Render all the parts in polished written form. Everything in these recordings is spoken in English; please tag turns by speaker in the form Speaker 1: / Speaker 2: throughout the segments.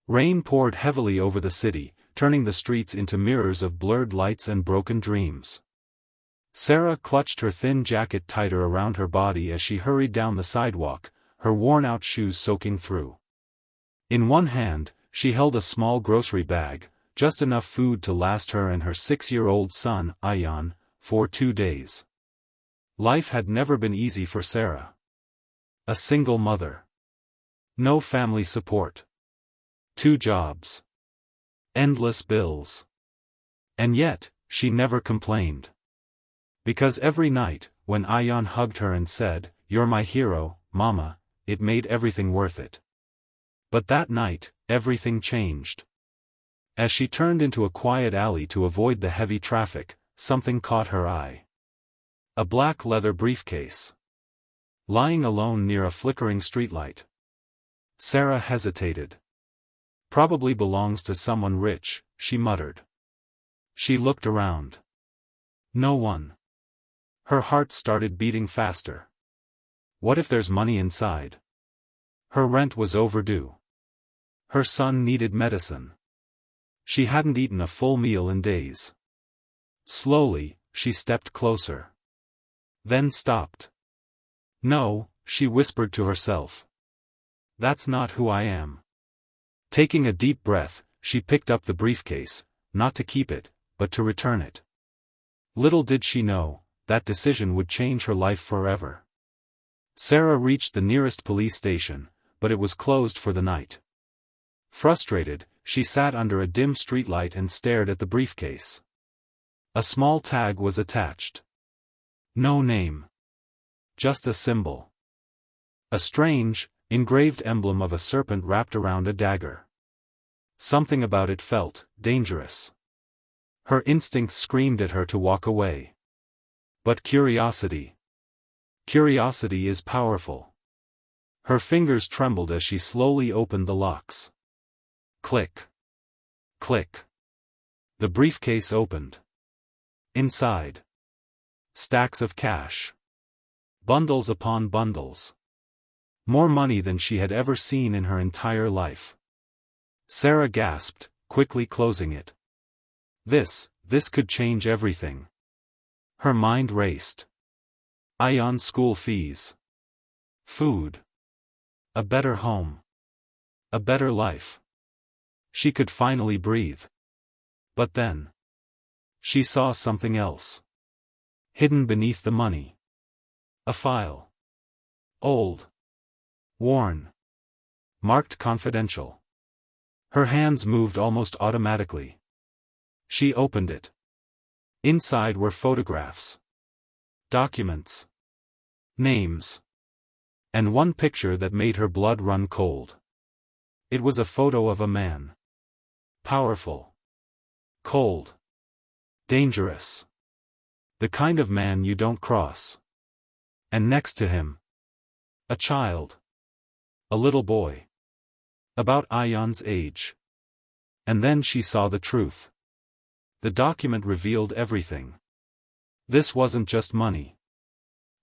Speaker 1: Rain poured heavily over the city, turning the streets into mirrors of blurred lights and broken dreams. Sarah clutched her thin jacket tighter around her body as she hurried down the sidewalk, her worn-out shoes soaking through. In one hand, she held a small grocery bag, just enough food to last her and her 6-year-old son, Ayan, for 2 days. Life had never been easy for Sarah. A single mother. No family support. 2 jobs. Endless bills. And yet, she never complained. Because every night, when Ayan hugged her and said, "You're my hero, Mama," it made everything worth it. But that night, everything changed. As she turned into a quiet alley to avoid the heavy traffic, something caught her eye. A black leather briefcase. Lying alone near a flickering streetlight. Sarah hesitated. "Probably belongs to someone rich," she muttered. She looked around. No one. Her heart started beating faster. What if there's money inside? Her rent was overdue. Her son needed medicine. She hadn't eaten a full meal in days. Slowly, she stepped closer. Then stopped. "No," she whispered to herself. "That's not who I am." Taking a deep breath, she picked up the briefcase, not to keep it, but to return it. Little did she know, that decision would change her life forever. Sarah reached the nearest police station, but it was closed for the night. Frustrated, she sat under a dim streetlight and stared at the briefcase. A small tag was attached. No name. Just a symbol. A strange, engraved emblem of a serpent wrapped around a dagger. Something about it felt dangerous. Her instincts screamed at her to walk away. But curiosity is powerful. Her fingers trembled as she slowly opened the locks. Click. Click. The briefcase opened. Inside. Stacks of cash. Bundles upon bundles. More money than she had ever seen in her entire life. Sarah gasped, quickly closing it. This could change everything. Her mind raced. Ayan's school fees. Food. A better home. A better life. She could finally breathe. But then. She saw something else. Hidden beneath the money. A file. Old. Worn. Marked confidential. Her hands moved almost automatically. She opened it. Inside were photographs. Documents. Names. And one picture that made her blood run cold. It was a photo of a man. Powerful. Cold. Dangerous. The kind of man you don't cross. And next to him. A child. A little boy. About Ayan's age. And then she saw the truth. The document revealed everything. This wasn't just money.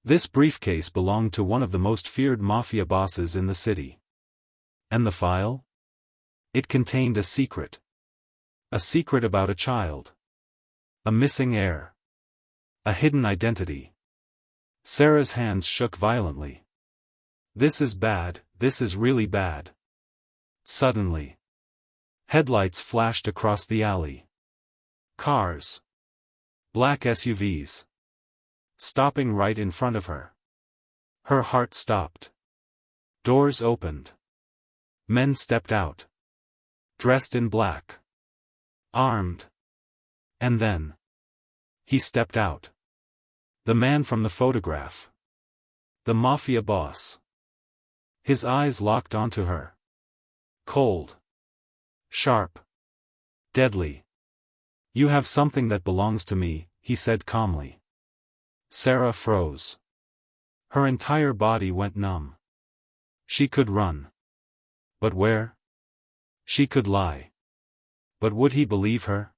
Speaker 1: This briefcase belonged to one of the most feared Mafia bosses in the city. And the file? It contained a secret. A secret about a child. A missing heir. A hidden identity. Sarah's hands shook violently. This is bad, this is really bad. Suddenly. Headlights flashed across the alley. Cars. Black SUVs. Stopping right in front of her. Her heart stopped. Doors opened. Men stepped out. Dressed in black. Armed. And then. He stepped out. The man from the photograph. The Mafia boss. His eyes locked onto her. Cold. Sharp. Deadly. "You have something that belongs to me," he said calmly. Sarah froze. Her entire body went numb. She could run. But where? She could lie. But would he believe her?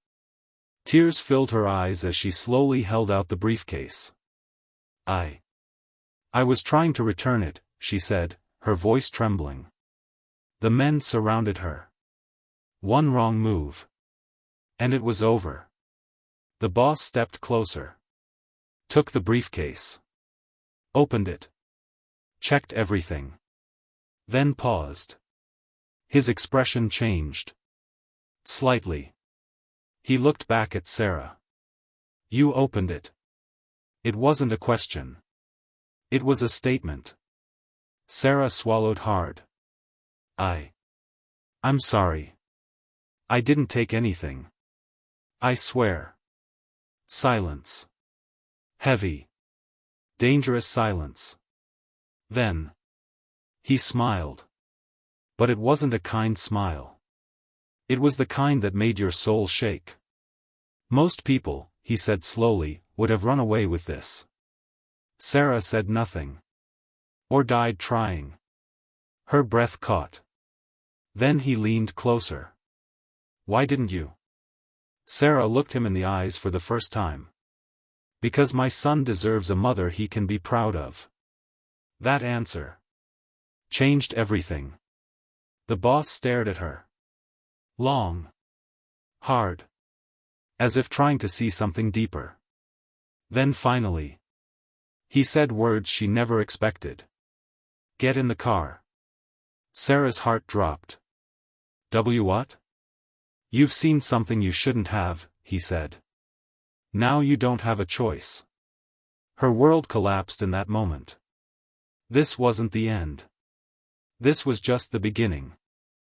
Speaker 1: Tears filled her eyes as she slowly held out the briefcase. I was trying to return it," she said, her voice trembling. The men surrounded her. One wrong move. And it was over. The boss stepped closer. Took the briefcase. Opened it. Checked everything. Then paused. His expression changed. Slightly. He looked back at Sarah. You opened it. It wasn't a question. It was a statement. Sarah swallowed hard. I'm sorry. I didn't take anything. I swear. Silence. Heavy. Dangerous silence. Then. He smiled. But it wasn't a kind smile. It was the kind that made your soul shake. Most people, he said slowly, would have run away with this. Sarah said nothing. Or died trying. Her breath caught. Then he leaned closer. Why didn't you? Sarah looked him in the eyes for the first time. Because my son deserves a mother he can be proud of. That answer changed everything. The boss stared at her. Long. Hard. As if trying to see something deeper. Then finally. He said words she never expected. Get in the car. Sarah's heart dropped. What? You've seen something you shouldn't have, he said. Now you don't have a choice. Her world collapsed in that moment. This wasn't the end. This was just the beginning.